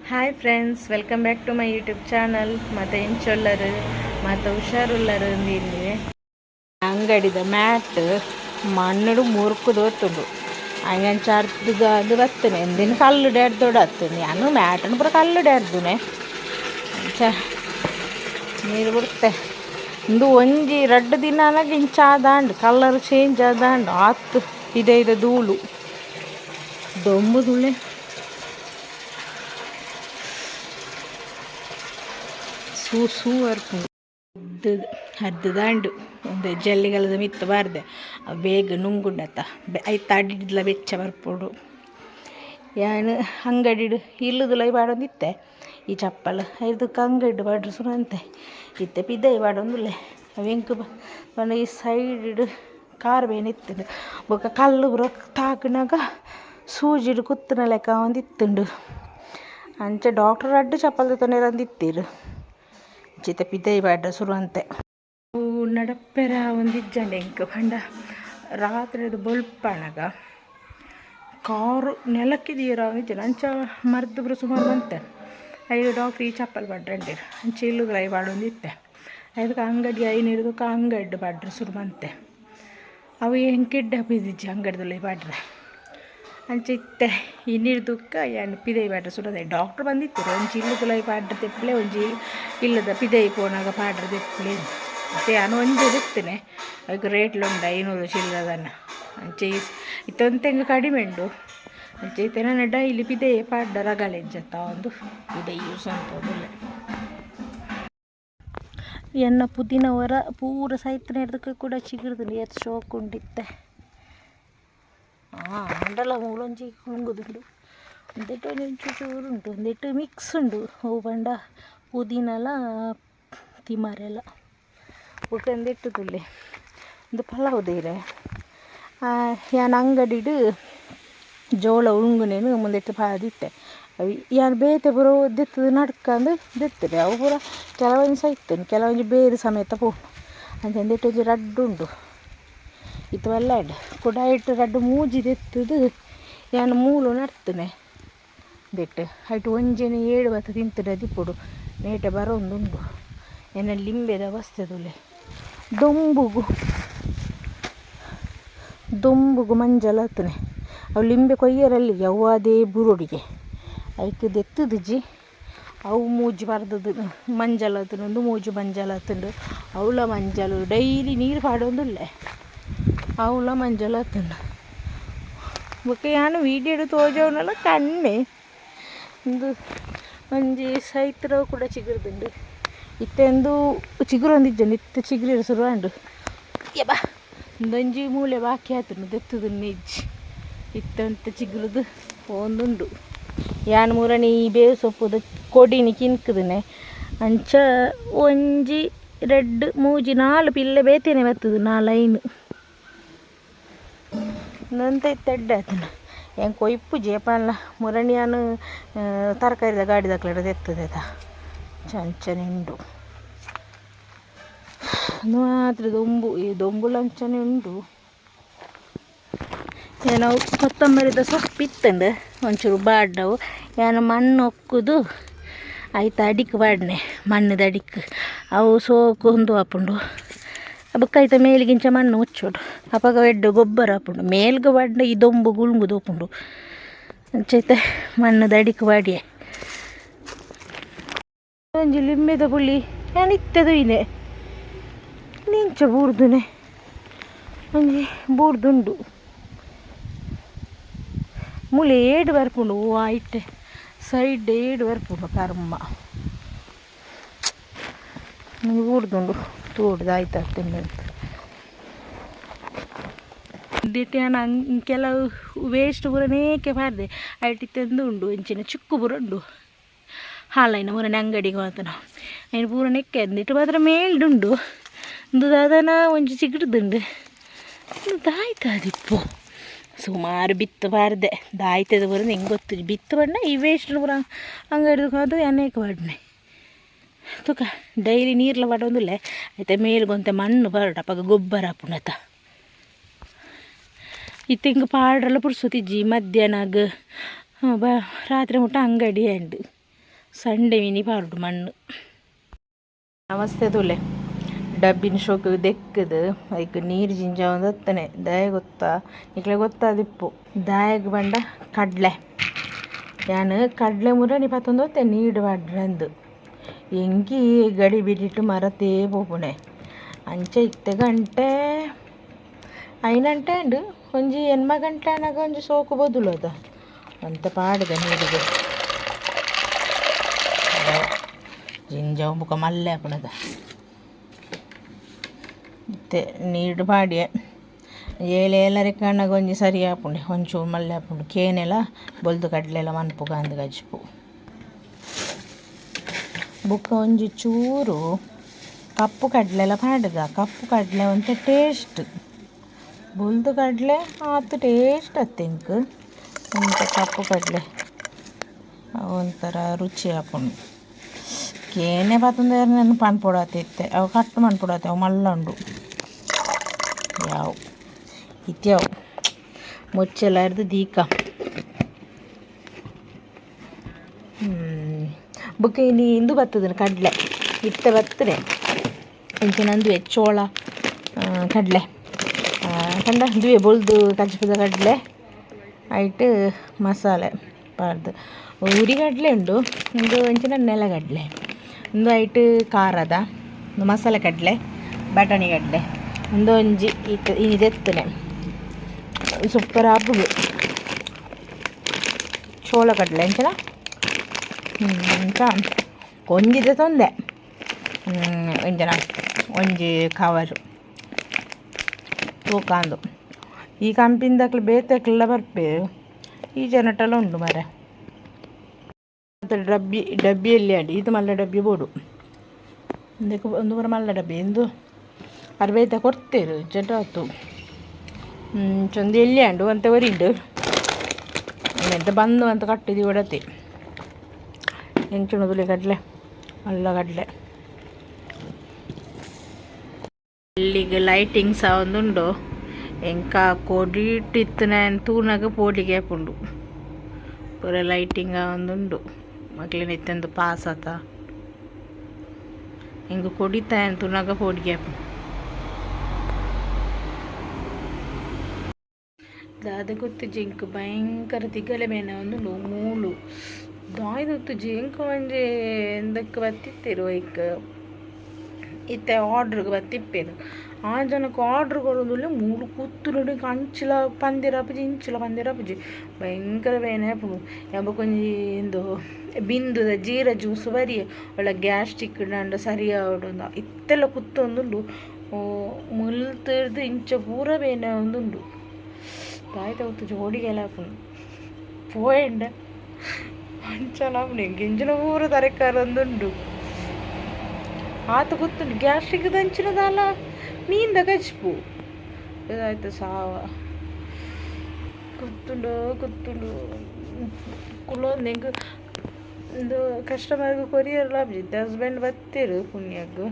Hi friends, welcome back to my YouTube channel. ಮತ್ತು ಎಂಚೊಲ್ಲರು ಮತ್ತು ಹುಷಾರುಲ್ಲರು ಇಲ್ಲಿ ಅಂಗಡಿದ ಮ್ಯಾಟ್ ಮಣ್ಣು ಮುರುಕು ದೋತುಂಡು ಅಂಗಂಚ ಅರ್ಧದ ಅದು ಬರ್ತೇನೆ ಎಂದಿನ ಕಲ್ಲು ಡ್ಯಾಡ್ದೋಡು ಹತ್ತುಂಡು ನಾನು ಮ್ಯಾಟನ್ನು ಪೂರ ಕಲ್ಲು ಡ್ಯಾಡ್ದುನೆ ಚ ನೀರು ಬಿಡುತ್ತೆ ಇಂದು ಒಂಜಿ 2 ದಿನ ಇಂಚ ಆದಾಂಡು ಕಲರ್ ಚೇಂಜ್ ಆದಾಂಡು ಆತು ಇದೆ ಧೂಳು ದೊಂಬು ಧೂಳೆ ಸೂ ಅರ್ಪುಂಡು ಅರ್ಧದಾಂಡು ಒಂದು ಜಲ್ಲಿಗಲದ ಮಿತ್ತು ಬಾರ್ದೆ ಬೇಗ ನುಂಗುಂಡತ್ತ ಐತ ಅಡಿಡ್ಲ ಬೆಚ್ಚ ಬರ್ಪುಡು ಯಾನು ಅಂಗಡಿಡು ಇಲ್ಲುದುಲ ಬಾಡೊಂದಿತ್ತೆ ಈ ಚಪ್ಪಲ್ ಐದಕ್ಕೆ ಅಂಗಡಿ ಬಾಡ್ರು ಸುರಂತೆ ಇತ್ತೆ ಪಿದೈ ಬಾಡೊಂದುಲ್ಲೆ ಅವೆಂಕು ಬಂದ ಈ ಸೈಡ್ ಕಾರ್ ಬೇನಿತ್ತುಂಡು ಬೊಕ ಕಲ್ಲು ಬುರ ತಾಕಿನಾಗ ಸೂಜಿಡು ಕುತ್ತನ ಲೆಕ್ಕ ಒಂದಿತ್ತುಂಡು ಅಂಚೆ ಡಾಕ್ಟರ್ ಅಡ್ಡು ಚಪ್ಪಲ್ ತೊಂದಿತ್ತಿರು ಚಿತ್ತ ಪಿದೈ ಬಾಡ್ರ ಸುರುವಂತೆ ನಡಪ್ಪೆರ ಒಂದಿಜ್ಜಂಡೆ ಇಂಕ ಪಂಡ ರಾತ್ರಿದು ಬೊಲ್ಪಣಗ ಕಾರು ನೆಲಕ್ಕೆ ದೀರ ಇಜ್ಜನ ಅಂಚ ಮರ್ದು ಸುಮಾರು ಬಂತೆ ಐದು ಡಾಕ್ಟ್ರ್ ಈ ಚಪ್ಪಲ್ ಬಾಡ್ರಂಡಿರು ಅಂಚ ಇಲ್ಲುಗಳ ಬಾಡೊಂದಿತ್ತೆ ಅದಕ್ಕೆ ಅಂಗಡಿ ಐನೂರದಕ್ಕೆ ಅಂಗಡಿ ಬಾಡ್ರು ಸುರು ಬಂತೆ ಅವು ಹೆಂಗಿಡ್ಡ ಬಿದ್ದಿಜ್ಜಿ ಅಂಗಡಿದಲ್ಲಿ ಬಾಡ್ರೆ ಅಂಚೆ ಇತ್ತೆ ಇನ್ನಿರ್ದುಕ್ಕ ಏನು ಪಿದೈ ಬಾಡ್ರೆ ಸುರದೆ ಡಾಕ್ಟ್ರ್ ಬಂದಿತ್ತು ಒಂಜಿ ಇಲ್ಲುಗಳ ಪಾಡ್ರೆ ತೆಪ್ಪಲೆ ಒಂಜಿ ಇಲ್ಲದ ಪಿದೈ ಪೋನಾಗ ಪಾಡ್ರೆ ತೆಪ್ಪಲೆ ಮತ್ತು ನಾನು ಒಂದೇ ಇರ್ತೇನೆ ಅದಕ್ಕೆ ರೇಟ್ಲುಂಡು 500 ಚಿಲ್ಲದನ್ನ ಅಂಚೆ ಇತ್ತೊಂತೆಂಗೆ ಕಡಿಮೆ ಉಂಡು ಅಂಚೆ ಇತ್ತೆ ನಾನು ಡೈಲಿ ಪಿದೈ ಪಾಡ್ಡ ರಗಳೆಜ್ಜತ್ತ ಒಂದು ಪಿದೈ ಯೂಸ್ ಅಂತೋದಿಲ್ಲ ಎನ್ನ ಪುದೀನ ಹೊರ ಪೂರ ಸೈತನ ಹಿಡ್ದಕ್ಕೆ ಕೂಡ ಚಿಗುರ್ದು ನೀರು ಶೋಕ್ ಉಂಡಿತ್ತೆ ಅಂಡಲ ಮೂಲೊಂಜಿ ಕುಂಗುದುಂಡು ಒಂದೆಟ್ಟು ಚೂರು ಉಂಟು ಒಂದೆಟ್ಟು ಮಿಕ್ಸ್ ಉಂಡು ಅವು ಬಂಡ ಪುದೀನಲ ತಿಮರೆಲ್ಲ ಒಟ್ಟೊಂದೆಟ್ಟು ತುಳ್ಳೆ ಒಂದು ಪಲಾವ್ ದೇರೆ ಯಾನ್ ಅಂಗಡಿಡು ಜೋಳ ಉಳುಂಗುನೇನು ಮುಂದೆಟ್ಟು ಪಾದಿತ್ತೆ ಅವು ಯಾನು ಬೇತೆ ಪೂರ ದೆತ್ತದು ನಡ್ಕಂದು ದೆತ್ತದೆ ಅವು ಪೂರ ಕೆಲವೊಂದು ಸೈತೇನೆ ಕೆಲವೊಂದು ಬೇರೆ ಸಮೇತ ಪೋ ಅಂತಂದೆಟ್ಟು ಒಂಜಿ ರಡ್ಡು ಉಂಡು ಇದು ಒಳ್ಳೆಯದು ಕೂಡ ಇಟ್ಟು ರಡ್ಡು ಮೂಜಿ ದೆತ್ತದು ಯಾನು ಮೂಲು ನಡ್ತನೆ ದೆಟ್ಟು ಐಟು ಒಂಜೆನೆ 7 ಬತ್ತ ತಿಂತದೆ ದಿಪ್ಪುಡು ನೇಟೆ ಬರೋಂದುಂಡು ಏನ ಲಿಂಬೆದ ಬಸ್ತದುಲೆ ದೊಂಬುಗು ಮಂಜಲ ಹತ್ತನೆ ಅವು ಲಿಂಬೆ ಕೊಯ್ಯರಲ್ಲಿಗೆ ಅವು ಅದೇ ಬುರುಡಿಗೆ ಅದಕ್ಕೆ ದೆತ್ತುದಿಜ್ಜಿ ಅವು ಮೂಜಿ ಬರ್ದದು ಮಂಜಲ ಹತ್ತುಂಡು ಮೂಜು ಮಂಜಲ ಹತ್ತುಂಡು ಅವಳ ಮಂಜಲು ಡೈಲಿ ನೀರು ಪಾಡೊಂದುಲ್ಲೆ ಅವಳ ಮಂಜಲ ಹತ್ತುಂಡು ಬೊಕ್ಕ ಯಾನು ವೀಡಿಯೋಡು ತೋಜವನೆಲ್ಲ ಕಣ್ಣೆ ಒಂದು ಒಂಜಿ ಸೈತ್ರ ಕೂಡ ಚಿಗುರ್ದುಂಡು ಇತ್ತೆಂದು ಚಿಗುರು ಒಂದಿಜ್ಜಂಡು ಇತ್ತೆ ಚಿಗುರಿರ ಸುರುವಂಡು ಯಬಾ ಒಂದೊಂಜಿ ಮೂಲೆ ಬಾಕಿ ಆತುಂಡು ದೆತ್ತುದು ನಿಜ್ಜಿ ಇತ್ತಂತ ಚಿಗುರುದು ಒಂದುಂಡು ಯಾನು ಮೂರನಿ ಬೇವು ಸೊಪ್ಪುದು ಕೊಡಿನಿ ಕಿನ್ಕುದನೆ ಅಂಚ ಒಂಜಿ 2 3 4 ಪಿಲ್ಲೆ ಬೇತೇನೆ ಬರ್ತದು 4 ಲೈನು ನಂತ ಇತ್ತೆಡ್ಡೆ ಆತನ ಹೆಂಗೆ ಕೊಯ್ಪು ಜೇಪಲ್ಲ ಮುರಣಿಯಾನು ತರಕಾರಿದ ಗಾಡಿ ದಕ್ಲಡ ತೆತ್ತದೆ ಚಂಚನೆ ಉಂಡು ಮಾತ್ರ ದೊಂಬು ಈ ದೊಂಬುಲಂಚನೆ ಉಂಡು ಏನೋ ಕೊತ್ತಂಬರಿದ ಸೊಪ್ಪಿತ್ತಂಡು ಒಂಚೂರು ಬಾಡ್ಡವು ಏನು ಮಣ್ಣು ಒಕ್ಕುದು ಆಯ್ತು ಅಡಿಕೆ ಬಾಡ್ನೆ ಮಣ್ಣದ ಅಡಿಕೆ ಅವು ಸೋಕು ಒಂದು ಹಾಪುಂಡು ಬುಕ್ಕಾಯ್ತ ಮೇಲಿಗಿಂಚ ಮಣ್ಣು ಮುಚ್ಚೋಡು ಅಪ್ಪಾಗ ಎಡ್ಡು ಗೊಬ್ಬರ ಹಾಪುಂಡು ಮೇಲ್ಗೆ ಬಾಡ್ನ ಈ ದೊಂಬು ಗುಳ್ಗುದು ಹೋಪುಂಡು ಅಂಚೈತೆ ಮಣ್ಣದ ಅಡಿಕೆ ಬಾಡಿಯೆ ಒಂಜಿ ಲಿಂಬೆದ ಪುಳಿ ಏನಿತ್ತದು ಇದೆ ನಿಂಚ ಬೂರ್ದುನೆ ಒಂಜಿ ಬೂರ್ದುಂಡು ಮುಳಿ 7 ಬರ್ಪುಂಡು ಆಯ್ತೆ ಸೈಡ್ 7 ಬರ್ಪುಂಡು ಕರ್ಮ ಬೂರ್ದುಂಡು ತೋಡ್ದಾಯ್ತು ತಿನ್ನಂತ ದಿಟ್ಟು ನಾನು ಕೆಲವು ವೇಸ್ಟ್ ಪೂರ ನೇಕೆ ಪಾಡ್ದೆ ಐಟಿ ತಂದು ಉಂಡು ಇಂಚಿನ ಚಿಕ್ಕು ಪೂರ ಉಂಡು ಹಾಲೈನ ಮೂರನೇ ಅಂಗಡಿಗೆ ಮಾತನ ಐನು ಪೂರ ನೆಕ್ಕೆ ಅಂದಿಟ್ಟು ಮಾತ್ರ ಮೇಲ್ಡುಂಡು ಒಂದು ದಾದನ ಒಂಚು ಚಿಗುಡ್ದುಂಡು ದಾಯ್ತು ಅದಿಪ್ಪು ಸುಮಾರು ಬಿತ್ತು ಬಾರ್ದೆ ದಾಯ್ತದ ಬರೋದು ಹೆಂಗೆ ಗೊತ್ತು ಬಿತ್ತು ಬಣ್ಣ ಈ ವೇಸ್ಟ್ ಪೂರ ಅಂಗಡಿಗೆ ಅದು ಅನೇಕ ಬಾಡ್ನೆ ತುಕ ಡೈಲಿ ನೀರ್ಲ ಬಾಡೊಂದುಲ್ಲೆ ಆಯ್ತಾ ಮೇಲ್ಗೊಂತೆ ಮಣ್ಣು ಬರಡಪ್ಪಾಗ ಗೊಬ್ಬರ ಪುಣತ ಇತ್ತಿಂಗ ಪಾಡ್ರಲ್ಲ ಪುಡ್ಸೋತಿಜ್ಜಿ ಮಧ್ಯಾಹ್ನಗ ರಾತ್ರಿ ಮುಟ್ಟ ಅಂಗಡಿ ಅಂಡು ಸಂಡೆ ಮಿನಿ ಪಾರ್ಡು ಮಣ್ಣು ನಮಸ್ತೆ ತುಲೆ ಡಬ್ಬಿನ ಶೋಕು ದೆಕ್ಕದು ಅದಕ್ಕೆ ನೀರು ಜಿಂಜ ಒಂದು ಹತ್ತನೆ ದಾಯ ಗೊತ್ತಾ ಈಗಲೇ ಗೊತ್ತಾದಿಪ್ಪು ದಾಯಗೆ ಬಂಡ ಕಡಲೆ ನಾನು ಕಡಲೆ ಮುರಣಿ ಪತ್ತೊಂದು ಹೊತ್ತೆ ನೀಡು ಮಾಡ್ರಂದು ಎಂಗಿ ಗಡಿ ಬಿಟ್ಟಿಟ್ಟು ಮರತೇ ಪೋಪುಣೆ ಅಂಚೆ ಇತ್ತೆ ಗಂಟೆ 5 ಗಂಟೆ ಉಂಡು ಒಂಜಿ 8 ಗಂಟೆ ಅನ್ನಾಗ ಒಂಜಿ ಸೋಕು ಬದುಲು ಅದ ಅಂತ ಪಾಡಿದೆ ನೀರಿಗೆ ಜಿಂಜ ಬುಕ್ಕ ಮಲ್ಲೆ ಹಾಪಣದ ಮತ್ತೆ ನೀರು ಮಾಡಿ ಏಲೆಲ್ಲ ಕಣ್ಣಾಗ ಒಂಜಿ ಸರಿ ಹಾಪುಂಡೆ ಒಂಚೂರು ಮಲ್ಲೆ ಹಾಪುಂಡು ಕೇನೆಲ್ಲ ಬೊಲ್ದು ಕಡಲೆಲ್ಲ ಮನ್ಪು ಗಾಂದು ಗಜ್ಪು ಬುಕ್ಕ ಒಂಜಿ ಚೂರು ಕಪ್ಪು ಕಡಲೆಲ್ಲ ಪಾಡ್ದ ಕಪ್ಪು ಕಡಲೆ ಒಂತ ಟೇಸ್ಟ್ ಬೊಲ್ದು ಕಡಲೆ ಆತು ಟೇಸ್ಟ್ ಅತ್ತೆಂಕ್ ಇಂಥ ಕಪ್ಪು ಕಡಲೆ ಒಂಥರ ರುಚಿ ಹಾಕೊಂಡು ಕೇನೆ ಪಾತಂದ್ರೆ ನಾನು ಪನ್ಪೊಡಾತಿತ್ತೆ ಅವು ಕಟ್ಟು ಮನ್ಪೊಡಾತೆ ಅವು ಮಲ್ಲ ಉಂಡು ಯಾವ ಇತ್ಯಾವು ಮುಚ್ಚೆಲ್ಲ ಇರ್ದು ದೀಕ ಬುಕ್ಕ ಇನ್ನು ಇಂದು ಬರ್ತದೆ ಕಡಲೆ ಇತ್ತ ಬರ್ತದೆ ಇಂಚಿನಂದುವೆ ಚೋಳ ಕಡಲೆ ಕಂಡ ದುವೆ ಬೊಲ್ದು ಕಚ್ಪದ ಕಡಲೆ ಆಯ್ತು ಮಸಾಲೆ ಪಾರ್ದು ಉರಿಗಡಲೆ ಉಂಡು ಒಂದು ಇಂಚಿನ ನೆಲಗಡಲೆ ಒಂದು ಐಟು ಖಾರದ ಒಂದು ಮಸಾಲೆ ಕಡಲೆ ಬಟಾಣಿ ಗಡ್ಡೆ ಒಂದು ಒಂಜಿ ಇದೆತ್ತನೆ ಸೂಪರ್ ಹಬ್ಬು ಚೋಳ ಕಡಲೆ ಅಂಚನ ಅಂತ ಒಂಜಿದೆ ತೊಂದೆ ಎಂಜನ ಒಂಜಿ ಕವರು ತೂಕಾಂದು ಈ ಕಂಪಿಂದಕ್ಲೆ ಬೇತಕ್ಲೆಲ್ಲ ಬರ್ಪೇರು ಈ ಜನಟೆಲ್ಲ ಉಂಡು ಮರೆ ಡಬ್ಬಿಯಲ್ಲಿ ಆಡಿ ಇದು ಮಲ್ಲ ಡಬ್ಬಿ ಬೋಡು ಒಂದು ಬರ ಮಲ್ಲ ಡಬ್ಬಿ ಎಂದು ಅರ್ಬೇತ ಕೊಡ್ತೇರು ಜಟಾತು ಚಂದ ಎಲ್ಲಿ ಆಂಡು ಅಂತ ವರಿಂಡು ಎಂತ ಬಂದು ಅಂತ ಕಟ್ಟಿದಿ ಒಡತಿ ಎಂಚುಣದುಲಿ ಕಡಲೆ ಮಲ್ಲ ಕಡಲೆ ಇಲ್ಲಿಗೆ ಲೈಟಿಂಗ್ ಸಹ ಒಂದುಂಡು ಎಂಕ ಕೊಡಿಟ್ಟಿತ್ತನ ತೂನಾಗ ಪೋಡಿಗೆ ಹಾಪುಂಡು ಪೂರ ಲೈಟಿಂಗ್ ಒಂದುಂಡು ಮಕ್ಳಿನ ಇತ್ತಂದು ಪಾಸ್ ಆತ ಹಿಂಗೆ ಕೊಡಿತ ತೂನಾಗ ಪೋಡಿಗೆ ಹಾಪು ದಾದ ಗೊತ್ತು ಜಿಂಕ್ ಭಯಂಕರ ತಿಗಲೆ ಮೇನ ಒಂದು ಮೂಲು ದಾಯ್ದೊತ್ತು ಜಿಂಕ್ ಒಂಜಿ ಎಂದಕ್ಕೆ ಬತ್ತಿತ್ತೇರು ಐಕ್ ಇತ್ತೆ ಆರ್ಡ್ರಿಗೆ ಬತ್ತಿಪ್ಪೇರು ಆ ಜನಕ್ಕೆ ಆರ್ಡ್ರ್ ಕೊಡೋದಿಲ್ಲ ಮೂರು ಕೂತು ನೋಡಿ ಅಂಚಿಲ ಪಂದಿರಪ್ಪಜಿ ಇಂಚಿಲ ಪಂದಿರಪ್ಪಜಿ ಭಯಂಕರ ಬೇನೆ ಹಾಪುಡು ಯಾಬಕ್ಕೊಂಜಿ ಎಂದು ಬಿಂದುದ ಜೀರ ಜ್ಯೂಸ್ ಬರಿ ಒಳ್ಳೆ ಗ್ಯಾಸ್ಟ್ರಿಕ್ ನಂಡು ಸರಿಯಾಡು ಇತ್ತೆಲ್ಲ ಕುತ್ತೊಂದುಂಡು ಮುಲ್ತಿರ್ದು ಇಂಚ ಪೂರ ಬೇನೆ ಒಂದುಂಡು ತಾಯ್ತ ಹೊತ್ತು ಜೋಡಿಗೆಲ್ಲ ಹಾಪುಂಡು ಪೋಯಂಡ ಅಂಚಲ ಹಾಪುಂಡು ಗಿಂಜಿನ ಪೂರ ತರಕಾರಿ ಒಂದುಂಡು ಆತ ಗೊತ್ತುಂಡು ಗ್ಯಾಸ್ಟ್ರಿಕ್ ದಂಚಿನದಲ್ಲ ಮೀನ್ದ ಗಜ್ಪು ಇದಾಯ್ತು ಸಾವ ಕುತ್ತುಂಡು ಕುಲೊಂದು ಹೆಂಗೆ ಒಂದು ಕಸ್ಟಮರ್ಗೆ ಕೊರಿಯರ್ ಲಾಭಿದ್ದೆ ಹಸ್ಬೆಂಡ್ ಬತ್ತೇರು ಪುಣ್ಯಕ್ಕೆ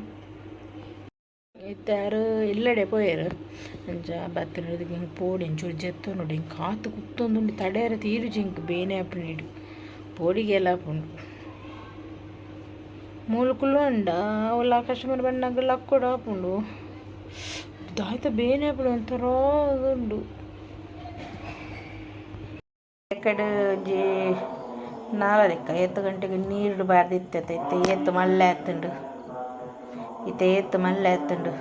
ಇತ್ತಾರು ಎಲ್ಲಡೆ ಪೋಯರು ಅಂಚ ಬತ್ತಿನದಕ್ಕೆ ಹಿಂಗೆ ಪೋಡಿ ಒಂಚೂರು ಜೆತ್ತ ನೋಡಿ ಹಿಂಗೆ ಕಾತು ಕುತ್ತೊಂದುಂಡು ತಡೆಯರ ತೀರು ಜಿಂಕ್ ಬೇನೆ ಹಾಪುಂಡು ಪೋಡಿಗೆಲ್ಲ ಹಾಪುಂಡು ಮೂಲಕುಲು ಉಂಡ ಅವಲ್ಲ ಕಸ್ಟಮರ್ ಬಂದಾಗ ಲಕ್ಕೊಡು ಹಾಪುಂಡು ದಾಯ್ತ ಬೇನೆ ಹಾಪುಡು ಒಂಥರ ಉಂಡು ಕಡೆ ಜಿ ನಾಲ್ಕ 8 ಗಂಟೆಗೆ ನೀರು ಬಾರ್ದಿತ್ತೈತೆ ಎತ್ತು ಮಲ್ಲೆ ಹತ್ತುಂಡು ಎತ್ತು ಮಲ್ಲೆ ಹತ್ತುಂಡು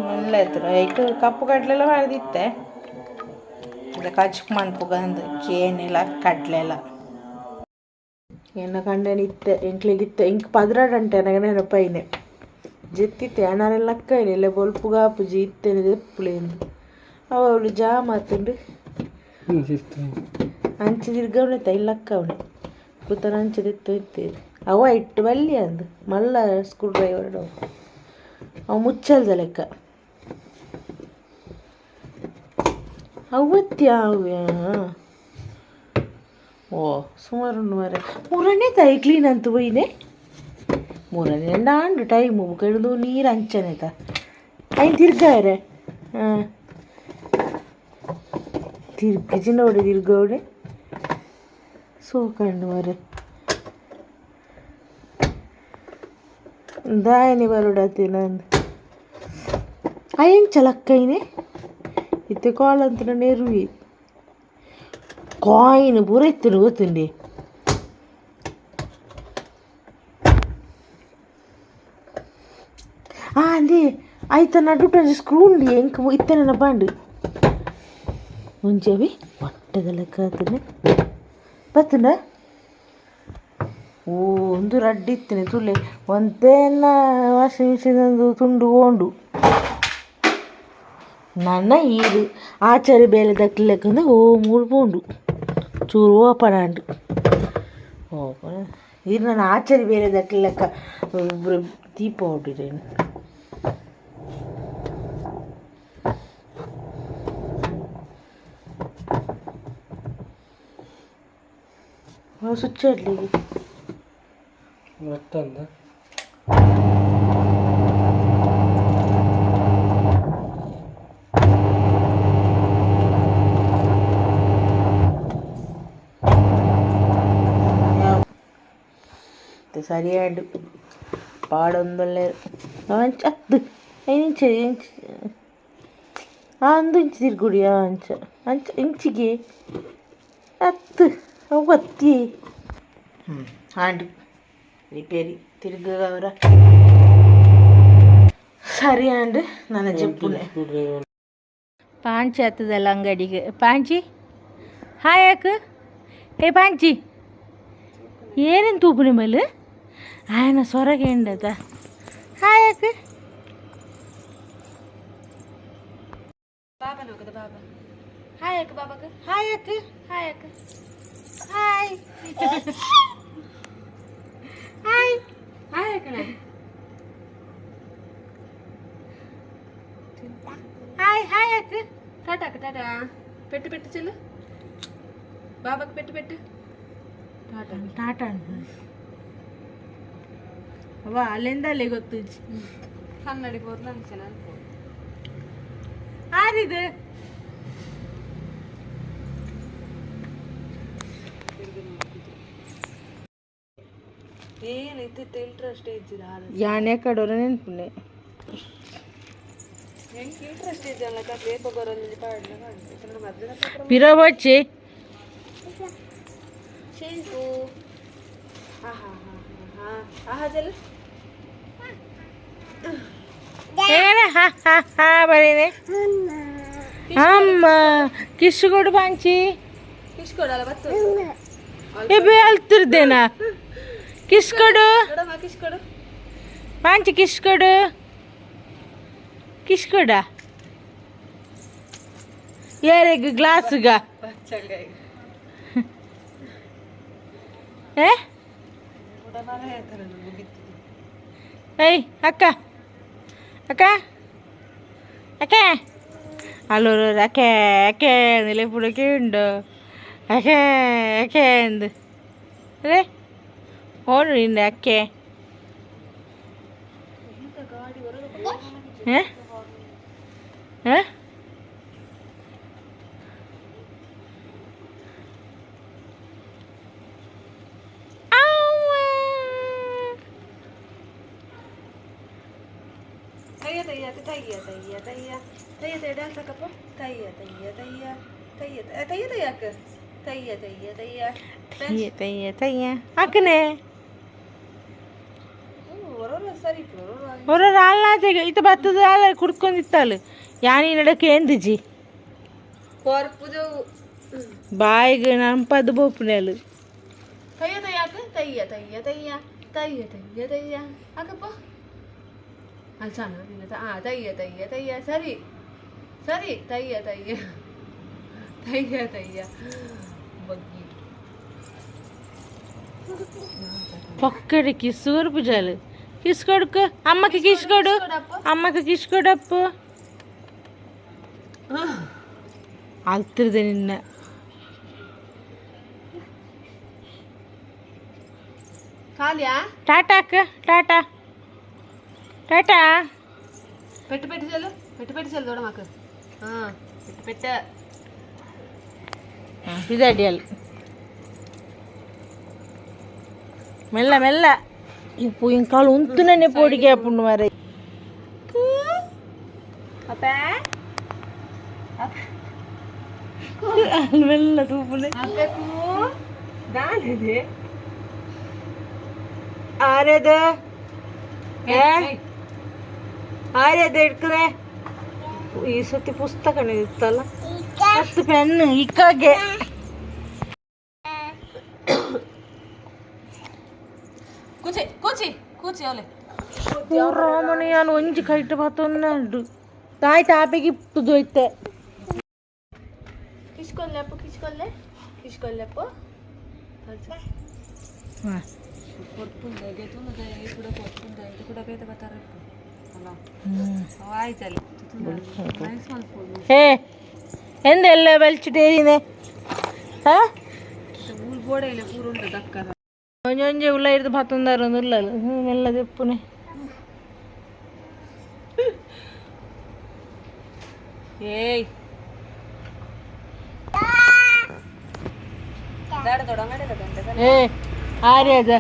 ಮಲ್ಲೆ ಹತ್ತುಂಡು ಐಟು ಕಪ್ಪು ಕಡ್ಲೆಲ್ಲ ಬಾರ್ದಿತ್ತೆ ಇದು ಕಚ್ಕು ಮನ್ಪುಗ ಅಂದು ಕೇನೆಲ್ಲ ಕಡ್ಲೆಲ್ಲ ಎನ್ನ ಕಂಡನಿತ್ತೆ ಎಂಕ್ಲಿಗಿತ್ತೆ ಇಂಕ್ 16 ಗಂಟೆ ನೆನಪೈನೆ ಜೆತ್ತಿತ್ತೆ ಅಣ್ಣರೆಲ್ಲ ಅಕ್ಕೈನೆ ಇಲ್ಲ ಬೊಲ್ಪುಗಾಪು ಜಿ ಇತ್ತೇನೆ ದೆಪ್ಪುಲೇನು ಅವಳು ಜಾಮ್ ಆತುಂಡು ಅಂಚೆ ತಿರ್ಗವನೆತ್ತ ಇಲ್ಲ ಅಕ್ಕವನೆ ಕೂತನ ಅಂಚೆ ತೆತ್ತು ಇತ್ತೇರು ಅವ ಇಟ್ಟು ಬಲ್ಲಿ ಅಂದು ಮಲ್ಲ ಸ್ಕ್ರೂ ಡ್ರೈವರ್ ಅವು ಮುಚ್ಚಲ್ದ ಲೆಕ್ಕ ಅವತ್ಯಾವ್ಯಾ ಓ ಸುಮಾರು ಮರೆ ಮೂರನೇ ತಾಯಿ ಕ್ಲೀನ್ ಅಂತ ಬೈನೆ ಮೂರನೇ ದಾಂಡು ಟೈಮು ಕಡಿದು ನೀರು ಅಂಚನೆತ ಐನು ತಿರ್ಗಾರೆ ಹಾಂ ತಿರ್ಗಿ ಚಿನ್ನೋಡೆ ತಿರ್ಗೋಡೆ సోకండి మరి దాయని బరుడా తినండి అయ్యం చలక్కైనే ఇత్తే కాళ్ళంతున నెరువి కాయిన్ పూర ఎత్తున పోతుంది అది అయితే నడుట స్క్రూ ఉండి ఇంక ఇత్తన బండి ఉంచేవి ಪಟ್ಟದಲ್ಲಕ್ಕಾತನೆ ಬತ್ತನ ಒಂದು ರಡ್ಡಿತ್ತನೆ ತುಳ್ಳೆ ಒಂದೇನ ವಾಷಿಂಗ್ ಮಿಷಿನ್ ತುಂಡು ಓಂಡು ನನ್ನ ಈರು ಆಚಾರಿ ಬೇಲೆ ದಕ್ಕಲೆಕ್ಕಂದ್ರೆ ಮೂರು ಪೋಂಡು ಚೂರು ಓಪನ್ ಅಂಡು ಓಪನ್ ಇದು ನನ್ನ ಆಚಾರಿ ಬೇರೆ ದಕ್ಕಲೆಕ್ಕ ದೀಪ ಹೊಡಿರೇನು ಸ್ವಿಚ್ ಇಡ್ಲಿ ಮತ್ತೊಂದ ಸರಿಯಾಡು ಪಾಡೊಂದೊಳ್ಳೆರು ಅಂಚ ಹತ್ತು ಇಂಚ ಇಂಚ್ ಅಂದು ಇಂಚು ತಿರ್ಗುಡಿ ಅಂಚ ಅಂಚ ಇಂಚಿಗೆ ಹತ್ತು ಒತ್ತಿ ಹಾಂಡು ರಿಪೇರಿ ತಿರ್ಗವರ ಸರಿ ಅಂಡು ನನ್ನ ಜಪ್ಪುನೆ ಪಾಂಚಿ ಹತ್ತದಲ್ಲ ಅಂಗಡಿಗೆ ಪಾಂಚಿ ಹಾಯ್ ಯಾಕೆ ಏ ಪಾಂಚಿ ಏನೇನು ತೂಪುನೆ ಮೇಲೆ ఆయన సొరగా ఎండదా హాయ్ అక్క బాబాను కదా బాబా హాయ్ అక్క బాబాకు హాయ్ అక్క హాయ్ అక్క హాయ్ హాయ్ హాయ్ అక్క హాయ్ హాయ్ అక్క టాటా అక్క టాటా పెట్టు పెట్టు చెల్లు బాబాకు పెట్టు పెట్టు టాటా టాటా ಅವ್ವ ಅಲ್ಲಿಂದಲೇ ಗೊತ್ತು ಕನ್ನಡಿ ಬೋರ್ಲ ಆರಿದು ಏನೈತಿ ಇಂಟ್ರೆಸ್ಟ್ ಇದ್ದಿದ ಯಾನೇ ಕಡೋರ ನೆನ್ಪುನೆ ಇಂಟ್ರೆಸ್ಟ್ ಇದೆಯಲ್ಲ ಬೇಕು ಬರೋಲ್ಲಿ ಪಿರೋಬಚ್ಚಿ ಶೇಂಪು ಆಹಾ ಹಾ ಆಹಾ ಜಲ ಬರೀನೆ ಅಮ್ಮ ಕಿಸ್ಕೊಡು ಪಾಂಚಿ ಕಿಸ್ಕೊಡಲ್ಲ ಬತ್ತು ಎಬ್ಬೆ ಅಳ್ತಿರ್ದೇನಾ ಕಿಸ್ಕೊಡು ಕಿಸ್ಕೊಡು ಪಾಂಚಿ ಕಿಸ್ಕೊಡು ಕಿಸ್ಕೊಡ ಯಾರಿಗೆ ಗ್ಲಾಸ್ಗ ಏಯ್ ಅಕ್ಕ ಅಕ್ಕ ಅಕ್ಕ ಅಲ್ಲೂರು ಅಕ್ಕೆ ಅಕ್ಕೆ ನಿಲೆ ಪುಡಕ್ಕೆ ಉಂಡು ಅಕ್ಕೆ ಅಕ್ಕೆ ಅಂದು ಅದೇ ಓಡು ಇಂದ ಅಕ್ಕೆ ಹಾಂ ಹಾಂ ಅಕ್ಕನೆ ಹೊರ ಹಾಲ್ನಾಚೆಗೆ ಇತ್ತ ಭತ್ತದ ಹಾಲು ಕುಡ್ಕೊಂಡಿತ್ತಲ್ಲ ಯಾನಿ ನಡಕ್ಕೆ ಎಂದಿಜಿ ಬಾಯಿಗೆ ನಂಪದು ಬೋಪುನೆಲು ತಯ್ಯ ತಯ್ಯಾಕ ತಯ್ಯ ತಯ್ಯ ತಯ್ಯ ತಯ್ಯ ತಯ್ಯ ತಯ್ಯ ಅಕ್ಕಪ್ಪ ಅಲ್ಲಿ ಚೆನ್ನಾಗಿ ತಯ್ಯ ತಯ್ಯ ತಯ್ಯ ಸರಿ ಸರಿ ತಯ್ಯ ತಯ್ಯ ತಯ್ಯ ತಯ್ಯ ಬಗ್ಗಿ పక్కడి కిస్సుగడు పుజాలు కిస్కొడుకు అమ్మకి కిస్కొడు అమ్మకి కిస్కొడప్పు అల్తురుది నిన్న ఖాళీయా టాటా అక్క టాటా టాటా పెట్టు పెట్టి చెల్లు పెట్టు పెట్టి చెల్లు చూడ మాకు పెట్టు పెట్ట ఇది అడియాలి ಮೆಲ್ಲ ಮೆಲ್ಲ ಇಪ್ಪು ಹಿಂಗೆ ಕಾಲು ಉಂತುನೇ ಪೋಡಿಗೆ ಹಾಪುಂಡು ಮಾರೆ ಮೆಲ್ಲ ತೂಪುನೆ ಆರ್ಯದ ಆರ್ಯದ ಇಟ್ಕರೆ ಈ ಸತಿ ಪುಸ್ತಕನೇ ಇತ್ತಲ್ಲ ಹತ್ತು ಪೆನ್ನು ಇಕ್ಕಾಗೆ ಕೂಚಿ ಕೂಚಿ ಕೂಚಿ ಅವಳೆ ರಾಮನಿ ನಾನು ಒಂಜಿ ಕೈಟ್ ಬಾತೊಂದು ತಾಯಿ ಟಾಪಿಗೆ ಇಪ್ಪುದು ಐತೆ ಕಿಸ್ಕೊಲ್ಲೆಪ್ಪು ಕಿಸ್ಕೊಲ್ಲೆ ಕಿಸ್ಕೊಲ್ಲೆಪ್ಪು ಹಾಂ ಕೊಟ್ಪುಂದೆ ಗೆತುಂದೆ ಕೂಡ ಕೊಟ್ಪುಂದೆ ಇದು ಕೂಡ ಬೇತೆ ಬರ್ತಾರೆ ಅಲ್ಲ ಆಯ್ತಲ್ಲ ನೈಸ್ ಮಾಡ್ಬೋದು ಹೇ ಎಂದೆಲ್ಲ ಬಲ್ಚಿಟೇರಿನೆ ಹಾಂ ಊರು ಗೋಡೆ ಇಲ್ಲ ಪೂರ ಉಂಟು ದಕ್ಕರ ಒಂಜೊಂಜೆ ಉಲ್ಲ ಇರ್ದು ಬಾತೊಂದಾರೊಂದು ಉಲ್ಲಲ್ಲ ಮೆಲ್ಲ ತೆಪ್ಪುನೆ ಏಯ್ ದಾಡ ದೊಡ ಮಾಡಿದ ಏ ಆರ್ಯದ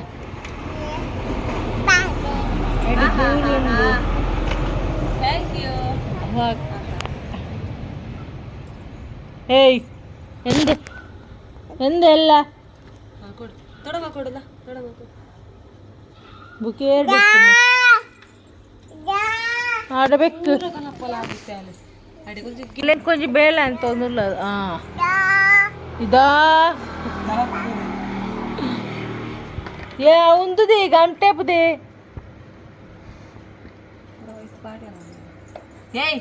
ಥ್ಯಾಂಕ್ ಯು ಏಯ್ ಎಂದೆ ಎಂದೆಲ್ಲ ಕೊಡು ದೊಡಮ್ಮ ಕೊಡಲ್ಲ ದೊಡಮ್ಮ ಕೊಡು ಬುಕ್ಕೆ ಆಡಬೇಕು ಕಲಪ್ಪಲ್ಲ ಆಗುತ್ತೆ ಅಲ್ಲಿ ಅಡಿ ಕೊಂಚ ಇಲ್ಲ ಕೊಂಚ ಬೇಳೆ ಅಂತ ಒಂದಿಲ್ಲ ಹಾಂ ಇದಾ ಏ ಉಂದುದಿ ಗಂಟೆಪುದಿ ಏಯ್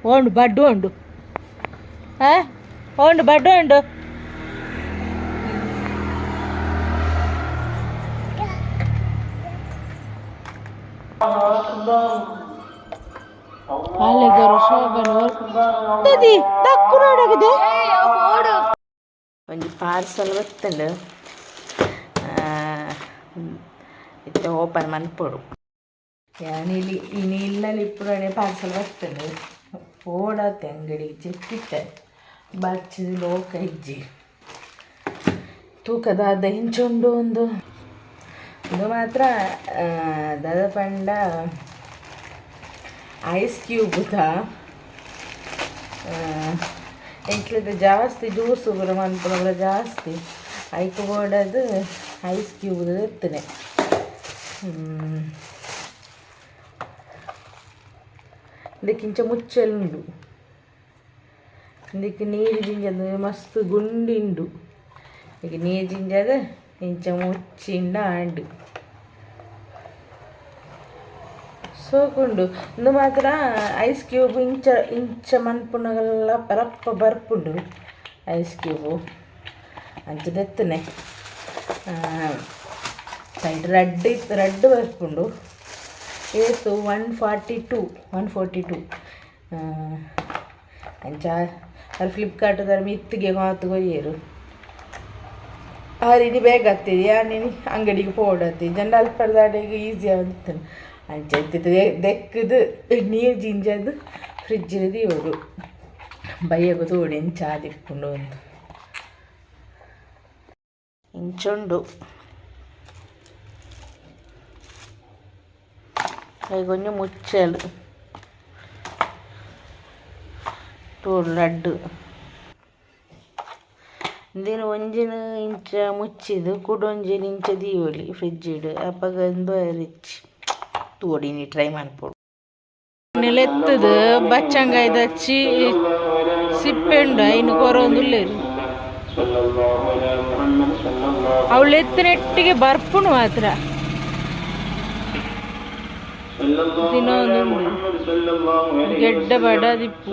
ಓಂಡು ಬಡ್ಡು ಉಂಡು ಹಾಂ ಓಂಡು ಬಡ್ಡು ಉಂಡು ಅಲೆಗರು ಶೋಭನದಿ ತಕ್ಕು ನೋಡಗದೆ ಒಂದು ಪಾರ್ಸಲ್ ಬರ್ತಂಡು ಇತ್ತೆ ಓಪನ್ ಮನ್ಪೊಡು ಯಾನಿಲ್ಲಿ ಇನ್ನು ಇಲ್ಲಲ್ಲಿ ಇಪ್ಪುಡನೆ ಪಾರ್ಸಲ್ ಬರ್ತಂಡು ಓಡತ್ತೆ ಅಂಗಡಿಗೆ ಚೆಕ್ಕಿಟ್ಟೆ ಬಚ್ಚಿದ ಲೋಕ ಇಜ್ಜಿ ತೂಕದಾದ ಹಿಂಚುಂಡು ಒಂದು ಇದು ಮಾತ್ರ ದದ ಪಂಡ ಐಸ್ ಕ್ಯೂಬ್ದ ಎಂಟ್ಲದ ಜಾಸ್ತಿ ಜ್ಯೂಸು ಬರ ಮನ್ಪುರ ಜಾಸ್ತಿ ಐಕು ಬೋಡದು ಐಸ್ ಕ್ಯೂಬ್ದು ಎತ್ತನೆ ಇದಕ್ಕಿಂಚ ಮುಚ್ಚಲುಂಡು ಇದಕ್ಕೆ ನೀರು ಜಿಂಜದು ಮಸ್ತ್ ಗುಂಡಿಂಡು ಈಗ ನೀರು ಜಿಂಜದ ಇಂಚ ಮುಚ್ಚಿಂಡ ಆಂಡು ಸೋಕುಂಡು ಇಂದು ಮಾತ್ರ ಐಸ್ ಕ್ಯೂಬ್ ಇಂಚ ಇಂಚ ಮನ್ಪುಣಗಳೆಲ್ಲ ರಪ್ಪ ಬರ್ಪುಂಡು ಐಸ್ ಕ್ಯೂಬು ಅಂಚದೆತ್ತನೆ ಸೈಡ್ ರಡ್ಡು ಬರ್ಪುಂಡು ಏಸು 142 ಅಂಚ ಅಲ್ಲಿ ಫ್ಲಿಪ್ಕಾರ್ಟ್ದಾರ ಮಿತ್ತಿಗೆ ಮಾತು ಕೊಯ್ಯರು ಆ ರೀತಿ ಬೇಗ ಆಗ್ತದೆ ಯಾನೇನು ಅಂಗಡಿಗೆ ಪೋಡತ್ತೆ ಜನ ಅಲ್ಪದಾಡಿಗೆ ಈಸಿ ಆಗುತ್ತೆ ಅಂಚೆತ್ತಿದ್ದು ದೆಕ್ಕದು ನೀರು ಜಿಂಜದು ಫ್ರಿಜ್ಜಿನ ದೀವರು ಬಯ್ಯಗು ತೋಡಿ ಚಾ ತಿಕ್ಕೊಂಡು ಒಂದು ಇಂಚುಂಡು ಕೊಂಚ ಮುಚ್ಚಲು ತೋಡು ಲಡ್ಡು ಇಂದಿನ ಒಂಜಿನ ಇಂಚ ಮುಚ್ಚಿದು ಕುಡೊಂಜಿನ ಇಂಚ ದೀವೊಲಿ ಫ್ರಿಜ್ ಇಡು ಅಪ್ಪಗಂದು ರಿಚ್ ತೋಡಿನಿ ಟ್ರೈ ಮಾಡ್ಬೋದು ನೆಲೆತ್ತದು ಬಚ್ಚಂಗಾಯ್ದ ಸಿಪ್ಪೆಂಡು ಇನ್ನು ಕೊರೊಂದುಲ್ಲೇರು ಅವಳು ಎತ್ತಿನೆಟ್ಟಿಗೆ ಬರ್ಪುಣು ಮಾತ್ರ ದಿನೊಂದುಂಡು ಗೆಡ್ಡ ಬಡ ದಿಪ್ಪು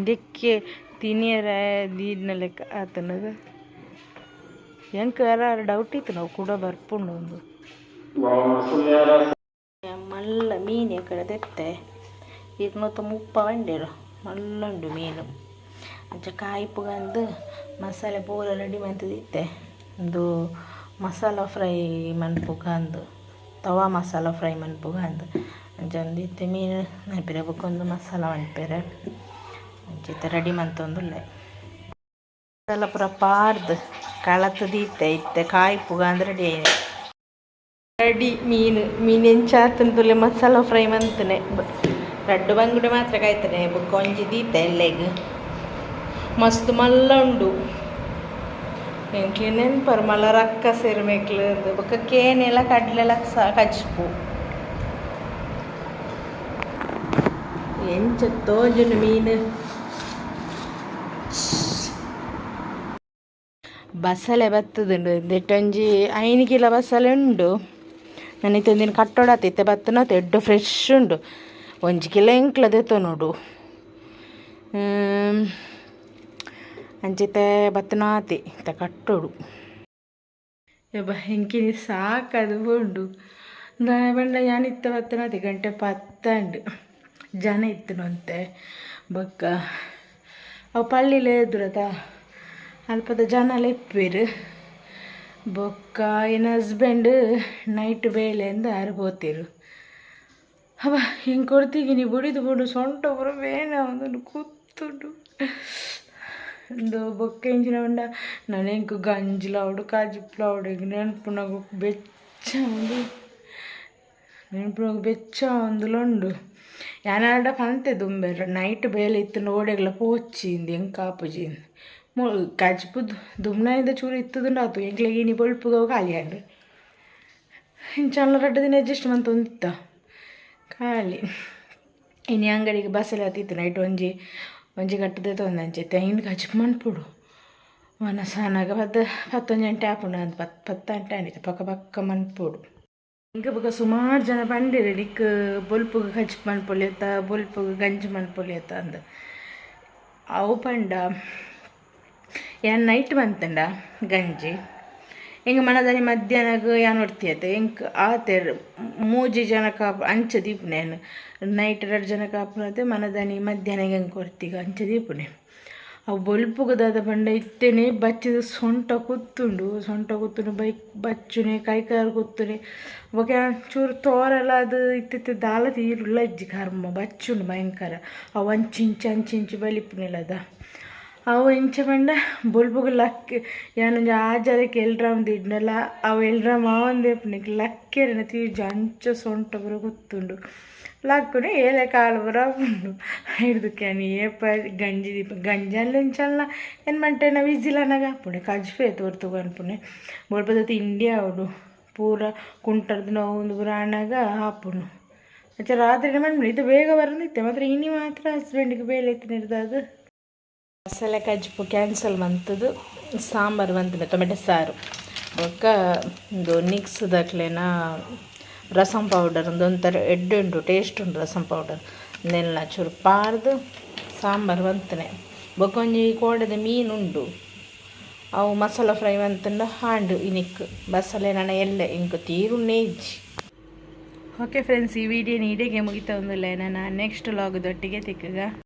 ದಿಕ್ಕೆ ತಿನಿಯರ ದೀಡ್ನ ಲೆಕ್ಕ ಆತನದ ಹೆಂಗಾರ ಡೌಟ್ ಇತ್ತು ನಾವು ಕೂಡ ಬರ್ಪುಂಡು ಒಂದು ಮಲ್ಲ ಮೀನು ಕಡೆ ತೆತ್ತೆ 230 ಬಂಡೇರು ಮಲ್ಲುಂಡು ಮೀನು ಅಂಚ ಕಾಯಿಪುಗಂದು ಮಸಾಲೆ ಪೂರ ರೆಡಿ ಮಾಡ್ತಿದ್ದೆ ಒಂದು ಮಸಾಲ ಫ್ರೈ ಮನ್ಪುಗಂದು ತವಾ ಮಸಾಲ ಫ್ರೈ ಮನ್ಪುಗಂದು ಅಂಚಂದಿತ್ತೆ ಮೀನು ನೆನಪಿರ ಬುಕ್ಕೊಂದು ಮಸಾಲ ಮನ್ಪೆರೆ ಅಂಚಿತ್ತೆ ರೆಡಿ ಮಂತೊಂದುಲ್ಲೆ ಮಸಾಲ ಪೂರ ಪಾರ್ದು ಕಳತ್ತು ದೀತೆ ಇತ್ತೆ ಕಾಯಿ ಪುಗ ಅಂದ್ರೆ ರೆಡಿ ಮೀನು ಎಂಚಾತಂದುಲ್ಲೆ ಮಸಾಲ ಫ್ರೈ ಮಂತನೆ ರಡ್ಡು ಬಂಗುಡೆ ಮಾತ್ರ ಕಾಯ್ತಾನೆ ಬುಕ್ಕ ಒಂಜಿ ದೀತೆ ಎಲ್ಲೆಗ್ ಮಸ್ತ್ ಮಲ್ಲ ಉಂಡು ಎಂಕ್ಲೆ ನೆನ್ಪರು ಮಲ್ಲ ರಕ್ಕ ಸೇರ್ಮೇಕ್ಲು ಬೊಕ್ಕ ಕೇನೆಲ್ಲ ಕಡ್ಲೆಲ್ಲ ಕಚ್ಪು ಎಂಚ ತೋಜುಂಡು ಮೀನು ಬಸಳೆ ಬತ್ತದುಂಡು ದೆಟ್ಟೊಂಜಿ 5 ಕಿಲೋ ಬಸಳೆ ಉಂಡು ನಾನು ಇತ್ತೊಂದಿನ ಕಟ್ಟೋಡತ್ತಿತ್ತೆ ಬತ್ತನ ಎಡ್ಡು ಫ್ರೆಶ್ ಉಂಡು 1 ಕಿಲೋ ಎಂಕ್ಲ ದೆತೊನೋಡು ಅಂಚಿತ್ತೆ ಬತ್ತನಾತಿ ಇತ್ತ ಕಟ್ಟೋಡು ಯಬ್ಬ ಎಂಕಿನಿ ಸಾಕದು ಉಂಡು ಬಂಡ ಯಾನಿತ್ತ ಬತ್ತನಾತಿ ಗಂಟೆ 10 ಜನ ಇತ್ತನಂತೆ ಬೊಕ್ಕ ಅವು ಪಳ್ಳಿಲೇ ಎದುರದ ಅಲ್ಪದ ಜನ ಲೆಪ್ಪೇರು ಬೊಕ್ಕ ಏನು ಹಸ್ಬೆಂಡ್ ನೈಟ್ ಬೇಳೆಂದು ಅರ್ಬೋತಿರು ಅವ ಹಿಂಗೆ ಕೊಡ್ತೀಗಿ ನೀ ಬುಡು ಸೊಂಟ ಬರೋ ಬೇನ ಒಂದೊಂದು ಕೂತುಂಡು ಒಂದು ಬೊಕ್ಕ ಇಂಚಿನ ಉಂಡ ನಾನು ಹೆಂಗೆ ಗಂಜಿಲವಡು ಕಾಜಿಪ್ಲವಡು ಈಗ ನೆನಪುನಾಗ ಬೆಚ್ಚ ಒಂದುಲುಂಡು ಯಾನಾಡ ಪಂತೆ ದುಂಬೆರು ನೈಟ್ ಬೇಲೆ ಇತ್ತು ನೋಡೆಗ್ಲ ಪೋಚಿಂದು ಹೆಂಗೆ ಕಾಪುಜಿಂದು ಕಾಜಿಪು ದುಮ್ನಾಯಿಂದ ಚೂರು ಇತ್ತದುಂಡು ಆತು ಎಂಕ್ಲೆ ಈನಿ ಬೊಳ್ಪುಗ ಖಾಲಿ ಆಂಡ್ರೆ ಇಂಚಲ್ಲ 2 ದಿನ ಅಡ್ಜಸ್ಟ್ ಮಂತೊಂದಿತ್ತ ಖಾಲಿ ಇನ್ನು ಅಂಗಡಿಗೆ ಬಸ್ಸಲ್ಲಿ ಹತ್ತಿತ್ತು ನೈಟ್ ಒಂಜಿ ಕಟ್ಟದೆ ತೊಂದಂಚೈತೆ ಇನ್ನು ಕಾಜಿಪು ಮನ್ಪುಡು ಮನಸ್ಸಾನಾಗ 10 ಗಂಟೆ ಆಪುಂಡು ಅಂತ 10 ಗಂಟೆ ಆಂಡಿತ್ತು ಪಕ್ಕ ಮನ್ಪುಡು ಇಂಕ ಬೊಕ್ಕ ಸುಮಾರು ಜನ ಬಂದಿರು ನಿಕ್ ಬೊಲ್ಪುಗ ಕಚ್ಪು ಮನ್ಪೊಲಿಯತ್ತ ಬೊಲ್ಪುಗ ಗಂಜಿ ಮನ್ಪೊಲಿಯತ್ತ ಅಂದು ಅವು ಪಂಡ ಯಾನ್ ನೈಟ್ ಬಂತಂಡ ಗಂಜಿ ಹಿಂಗೆ ಮನದಲ್ಲಿ ಮಧ್ಯಾಹ್ನಗ ಯಾನ್ ಹೊಡ್ತಿಯತ್ತೆ ಹಿಂಗೆ ಆತೇರು 3 ಜನಕ ಅಂಚ ದೀಪುನೇನು ನೈಟ್ 2 ಜನಕ ಆಪುನತೆ ಮನದಾನಿ ಮಧ್ಯಾಹ್ನ ಹೆಂಗೆ ಕೊಡ್ತೀಗ ಅಂಚ ದೀಪುನೆ ಅವು ಬೊಲ್ಪುಗದಾದ ಪಂಡ ಇತ್ತೇನೆ ಬಚ್ಚಿದ ಸೊಂಟ ಕೂತ್ತುಂಡು ಬಚ್ಚುನೆ ಕೈಕಾಲು ಕೂತುನೆ ಬೊಕ ಚೂರು ತೋರೆಲ್ಲ ಅದು ಇತ್ತಿತ್ತು ದಾಲ ತೀರುಲ್ಲ ಇಜ್ಜಿ ಕರ್ಮ ಬಚ್ಚುಂಡು ಭಯಂಕರ ಅವು ಅಂಚಿಂಚು ಬಲಿಪುನೆಲದ ಅವು ಇಂಚ ಪಂಡ ಬೊಲ್ಪುಗ ಲಕ್ ಯಾನೊಂದು ಆಜಾರಕ್ಕೆ ಎಲ್ರಾಮ್ದು ಇಡ್ನಲ್ಲ ಅವು ಎಲ್ರಾಮ ಅವಂದೇಪುನಿಗೆ ಲಕ್ಕೆರನ ತೀರ್ಜು ಅಂಚ ಸೊಂಟ ಬರ ಗೊತ್ತುಂಡು ಲಕ್ಕುನೆ ಏಲೆ ಕಾಲು ಬರ ಉಂಡು ಹಿಡ್ದು ಕ್ಯಾನಿ ಏಪ ಗಂಜಿ ಅಲ್ಲೆಂಚಲ್ಲ ಏನು ಮಂಟೆನ ವಿಜಿಲನಾಗ ಹಾಪುಣೆ ಕಜ್ಪೆ ತೋರ್ತು ಅನ್ಪುಣೆ ಬೊಲ್ಪದ ತಿಂಡಿ ಅವಡು ಪೂರ ಕುಂಟರ್ದು ನೋವು ಪುರಾಣಾಗ ಹಾಪುಣು ಅಚ್ಚ ರಾತ್ರಿನೇ ಮಾಡ್ಬಿಡಿ ಇದು ಬೇಗ ಬರೋದಿತ್ತೆ ಮಾತ್ರ ಇನಿ ಮಾತ್ರ ಹಸ್ಬೆಂಡಿಗೆ ಬೇಲೆ ಎತ್ತಿನಿರ್ದು ಮಸಾಲೆ ಕಜ್ಪು ಕ್ಯಾನ್ಸಲ್ ಬಂತದ್ದು ಸಾಂಬಾರು ಬಂತದೆ ಟೊಮೆಟೊ ಸಾರು ಬೊಕ್ಕ ಒಂದು ಮಿಕ್ಸ್ದಕ್ಲೆನ ರಸಂ ಪೌಡರ್ ಒಂಥರ ಎಡ್ಡುಂಡು ಟೇಸ್ಟ್ ಉಂಟು ರಸಂ ಪೌಡರ್ ನೆಲ್ಲ ಚೂರು ಪಾರ್ದು ಸಾಂಬಾರು ಬಂತನೆ ಬೊಕ್ಕೊಂಜಿ ಕೋಡದ ಮೀನುಂಡು ಅವು ಮಸಾಲ ಫ್ರೈ ಬಂತಂಡ ಹಾಂಡು ಇನಿಕ್ ಬಸಳೆ ನನ ಎಲ್ಲ ಇಂಕ ತೀರುಣ್ಣೆ ಇಜ್ಜಿ ಓಕೆ ಫ್ರೆಂಡ್ಸ್ ಈ ವಿಡಿಯೋ ನೀಡೆಗೆ ಮುಗಿತಾ ಒಂದಿಲ್ಲ ನಾನು ನೆಕ್ಸ್ಟ್ ಲಾಗದೊಟ್ಟಿಗೆ ತಿಕ್ಕಗ